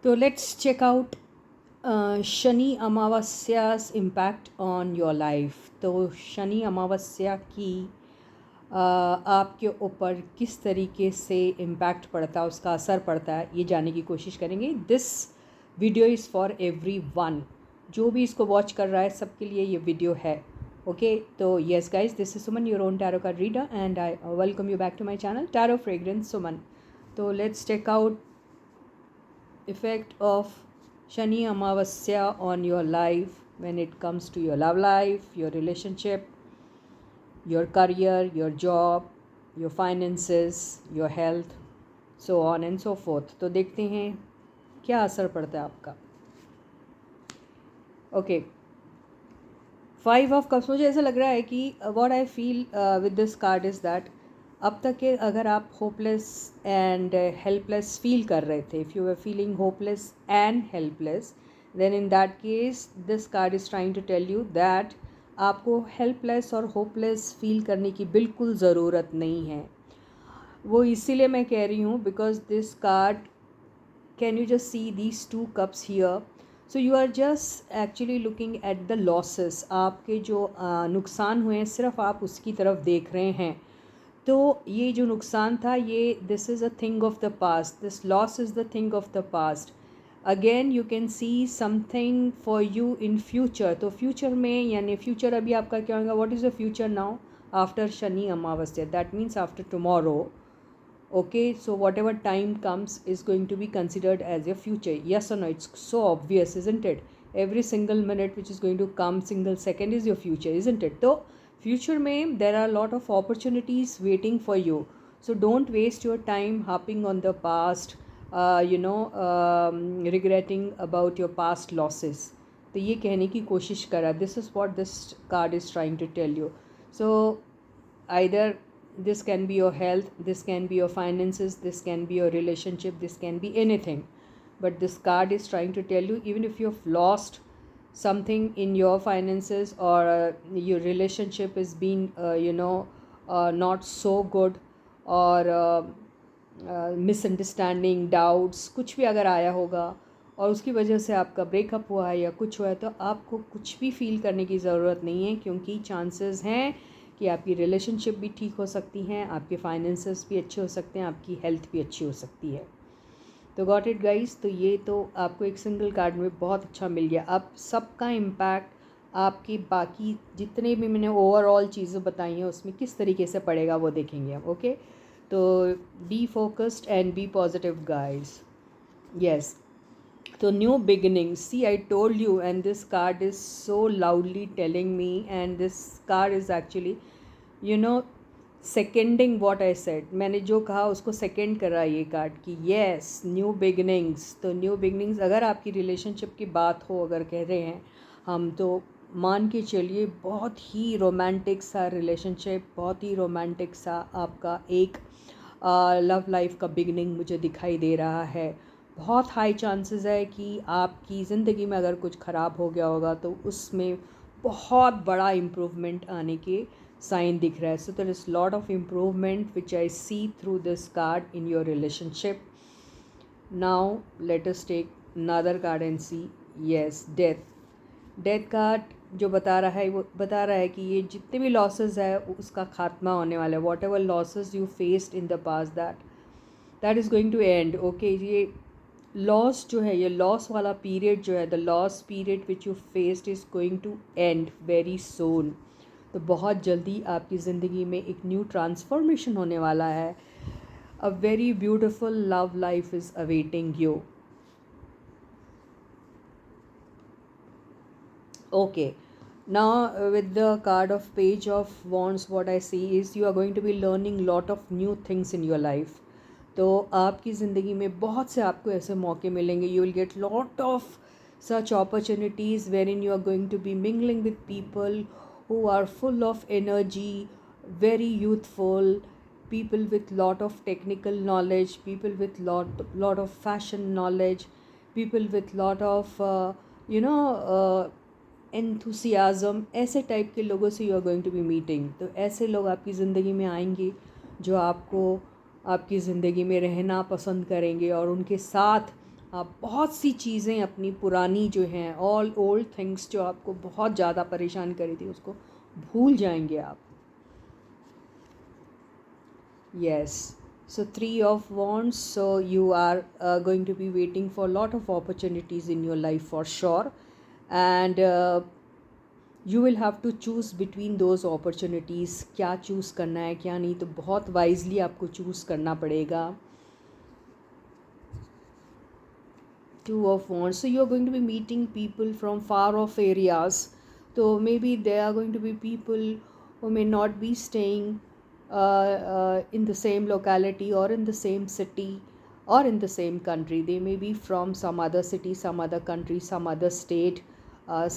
तो let's check out Shani Amavasya's impact on your life. तो शनि अमावस्या की आपके ऊपर किस तरीके से इम्पैक्ट पड़ता है, उसका असर पड़ता है, ये जानने की कोशिश करेंगे। This video is for every one, जो भी इसको वॉच कर रहा है सबके लिए ये वीडियो है। ओके, तो yes guys, this is Suman, your own tarot card reader, and I welcome you back to my channel tarot fragrance Suman. तो let's check out effect of Shani Amavasya on your life when it comes to your love life, your relationship, your career, your job, your finances, your health, so on and so forth. तो देखते हैं क्या असर पड़ता है आपका। Okay, 5 of Cups, मुझे ऐसा लग रहा है कि what I feel with this card is that अब तक के अगर आप होपलेस एंड हेल्पलेस फील कर रहे थे, if you were feeling hopeless and helpless, then in that case this card is trying to tell you that आपको helpless और होपलेस फील करने की बिल्कुल ज़रूरत नहीं है। वो इसीलिए मैं कह रही हूँ because this card, can you just see these 2 cups here. So you are just actually looking at the losses, आपके जो नुकसान हुए हैं सिर्फ आप उसकी तरफ देख रहे हैं। तो ये जो नुकसान था, ये this is a thing of the past, this loss is the thing of the past. Again you can see something for you in future. तो फ्यूचर में, यानी फ्यूचर अभी आपका क्या होगा, what is the future now after Shani Amavasya, that means after tomorrow. Okay, so whatever time comes is going to be considered as your future. Yes or no? It's so obvious, isn't it? Every single minute which is going to come, single second is your future, isn't it? So future में there are a lot of opportunities waiting for you. So don't waste your time harping on the past, regretting about your past losses. तो ये कहने की कोशिश करा, this is what this card is trying to tell you. So either this can be your health, this can be your finances, this can be your relationship, this can be anything. But this card is trying to tell you, even if you've lost something in your finances, or your relationship is being not so good, or misunderstanding, doubts, कुछ भी अगर आया होगा और उसकी वजह से आपका ब्रेकअप हुआ है या कुछ हुआ है, तो आपको कुछ भी फील करने की ज़रूरत नहीं है, क्योंकि चांसेस हैं कि आपकी रिलेशनशिप भी ठीक हो सकती हैं, आपके फाइनेंसेस भी अच्छे हो सकते हैं, आपकी हेल्थ भी अच्छी हो सकती है। तो गॉट इट गाइस, तो ये तो आपको एक सिंगल कार्ड में बहुत अच्छा मिल गया। अब सबका इम्पैक्ट आपकी बाकी जितने भी मैंने ओवरऑल चीज़ें बताई हैं उसमें किस तरीके से पड़ेगा वो देखेंगे हम। ओके, तो be focused and be positive guys. Yes, तो new beginning, see I told you, and this card is so loudly telling me, and this card is actually seconding what I said. मैंने जो कहा उसको second करा ये card की। Yes, new beginnings. तो new beginnings, अगर आपकी रिलेशनशिप की बात हो, अगर कह रहे हैं हम, तो मान के चलिए बहुत ही रोमांटिक सा रिलेशनशिप, बहुत ही रोमांटिक सा आपका एक लव लाइफ का बिगनिंग मुझे दिखाई दे रहा है। बहुत हाई चांसेस है कि आपकी ज़िंदगी में अगर कुछ ख़राब हो गया होगा तो उसमें बहुत बड़ा इम्प्रूवमेंट आने के साइन दिख रहा है। So there is lot of improvement which I see through this card in your relationship. Now let us take another card and see. Yes, death. Death card जो बता रहा है, वो बता रहा है कि ये जितने भी लॉसेस है उसका खात्मा होने वाला है। Whatever losses you faced in the past, that is going to end. Okay, ये लॉस जो है, ये लॉस वाला पीरियड जो है, the loss period which you faced is going to end very soon. तो बहुत जल्दी आपकी ज़िंदगी में एक न्यू ट्रांसफॉर्मेशन होने वाला है। A very beautiful love life is awaiting you. Okay, now with the card of page of wands, what I see is you are going to be learning lot of new things in your life. तो आपकी ज़िंदगी में बहुत से आपको ऐसे मौके मिलेंगे, you will get lot of such opportunities wherein you are going to be mingling with people who are full of energy, very youthful, people with lot of technical knowledge, people with lot of fashion knowledge, people with lot of you know enthusiasm, ऐसे type के लोगों से you are going to be meeting. तो ऐसे लोग आपकी ज़िंदगी में आएंगे जो आपको आपकी ज़िंदगी में रहना पसंद करेंगे और उनके साथ आप बहुत सी चीज़ें अपनी पुरानी जो हैं, ऑल ओल्ड थिंग्स जो आपको बहुत ज़्यादा परेशान करी थी, उसको भूल जाएंगे आप. Yes. So three of wands. So you are going to be waiting for a lot of opportunities in your life for sure, and you will have to choose between those opportunities. क्या choose करना है क्या नहीं, तो बहुत wisely आपको choose करना पड़ेगा. Two of wands. So you are going to be meeting people from far off areas. So maybe there are going to be people who may not be staying in the same locality or in the same city or in the same country. They may be from some other city, some other country, some other state,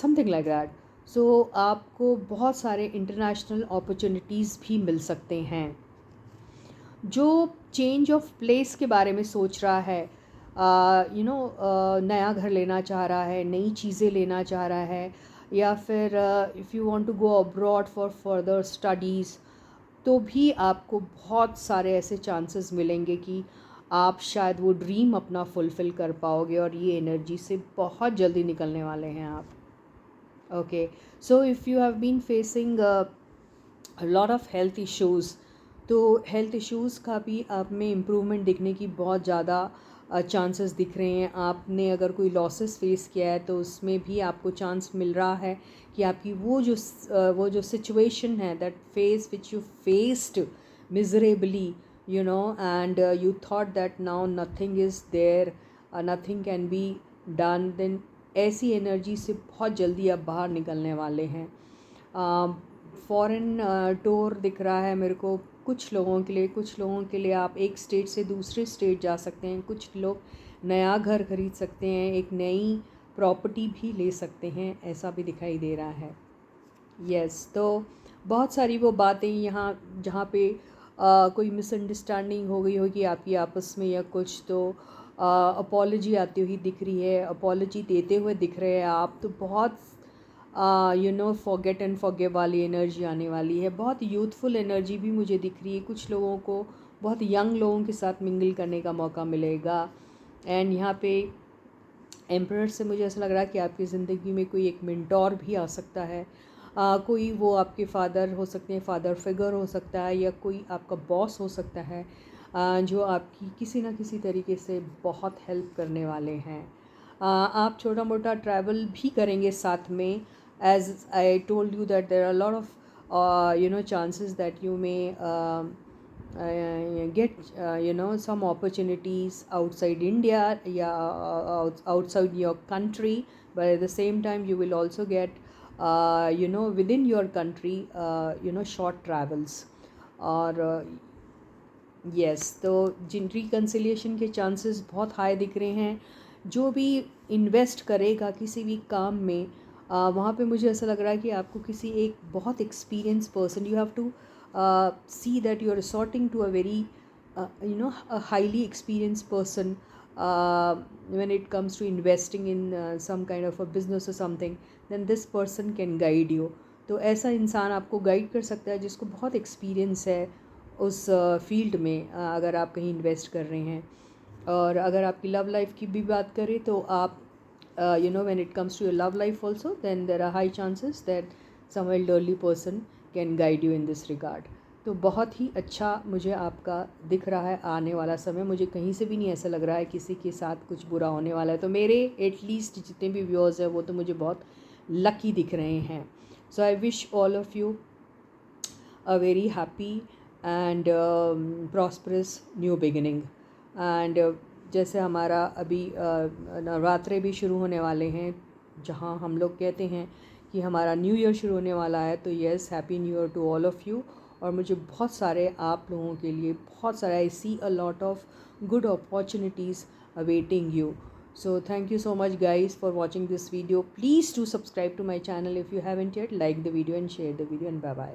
something like that. So आपको बहुत सारे international opportunities भी मिल सकते हैं. जो change of place के बारे में सोच रहा है, नया घर लेना चाह रहा है, नई चीज़ें लेना चाह रहा है, या फिर if you want to go abroad for further studies, तो भी आपको बहुत सारे ऐसे चांसेस मिलेंगे कि आप शायद वो ड्रीम अपना फुलफ़िल कर पाओगे, और ये एनर्जी से बहुत जल्दी निकलने वाले हैं आप. Okay, so if you have been facing lot of health issues, तो हेल्थ इश्यूज़ का भी आप में इम्प्रूवमेंट दिखने की बहुत ज़्यादा चांसेस दिख रहे हैं. आपने अगर कोई लॉसेस फेस किया है तो उसमें भी आपको चांस मिल रहा है कि आपकी वो जो सिचुएशन है, that face which you faced miserably, and you thought that now nothing is there, nothing can be done, then ऐसी एनर्जी से बहुत जल्दी आप बाहर निकलने वाले हैं. फॉरेन टूर दिख रहा है मेरे को कुछ लोगों के लिए आप एक स्टेट से दूसरे स्टेट जा सकते हैं. कुछ लोग नया घर खरीद सकते हैं, एक नई प्रॉपर्टी भी ले सकते हैं, ऐसा भी दिखाई दे रहा है. यस, तो बहुत सारी वो बातें यहाँ जहाँ पे कोई मिसअंडरस्टैंडिंग हो गई होगी आपकी आपस में या कुछ, तो अपॉलॉजी आती हुई दिख रही है, अपॉलॉजी देते हुए दिख रहे हैं आप. तो बहुत फॉरगेट एंड फॉरगिव वाली एनर्जी आने वाली है. बहुत यूथफुल एनर्जी भी मुझे दिख रही है. कुछ लोगों को बहुत यंग लोगों के साथ मिंगल करने का मौका मिलेगा. एंड यहाँ पे एम्परर से मुझे ऐसा लग रहा है कि आपकी ज़िंदगी में कोई एक मेंटोर भी आ सकता है. कोई वो आपके फादर हो सकते हैं, फादर फिगर हो सकता है, या कोई आपका बॉस हो सकता है जो आपकी किसी ना किसी तरीके से बहुत हेल्प करने वाले हैं. आप छोटा मोटा ट्रैवल भी करेंगे साथ में. as I told you that there are a lot of chances that you may get some opportunities outside India, outside your country, but at the same time you will also get within your country short travels. और yes, तो जिन reconciliation के chances बहुत high दिख रहे हैं. जो भी invest करेगा किसी भी काम में, वहाँ पे मुझे ऐसा लग रहा है कि आपको किसी एक बहुत experience person, you have to see that you are resorting to a very highly experience person when it comes to investing in some kind of a business or something, then this person can guide you. तो ऐसा इंसान आपको guide कर सकता है जिसको बहुत experience है उस फील्ड में, अगर आप कहीं इन्वेस्ट कर रहे हैं. और अगर आपकी लव लाइफ की भी बात करें तो आप when it comes to your love life also, then there are high chances that some elderly person can guide you in this regard. तो बहुत ही अच्छा मुझे आपका दिख रहा है आने वाला समय. मुझे कहीं से भी नहीं ऐसा लग रहा है किसी के साथ कुछ बुरा होने वाला है. तो मेरे एटलीस्ट जितने भी व्यूअर्स हैं वो तो मुझे बहुत लकी दिख रहे हैं. So I wish all of you a very happy and prosperous new beginning. And जैसे हमारा अभी नवरात्रे भी शुरू होने वाले हैं, जहाँ हम लोग कहते हैं कि हमारा न्यू ईयर शुरू होने वाला है. तो yes, happy new year to all of you. और मुझे बहुत सारे आप लोगों के लिए बहुत सारे, I see a lot of good opportunities awaiting you. So thank you so much guys for watching this video. Please do subscribe to my channel if you haven't yet. Like the video and share the video, and bye bye.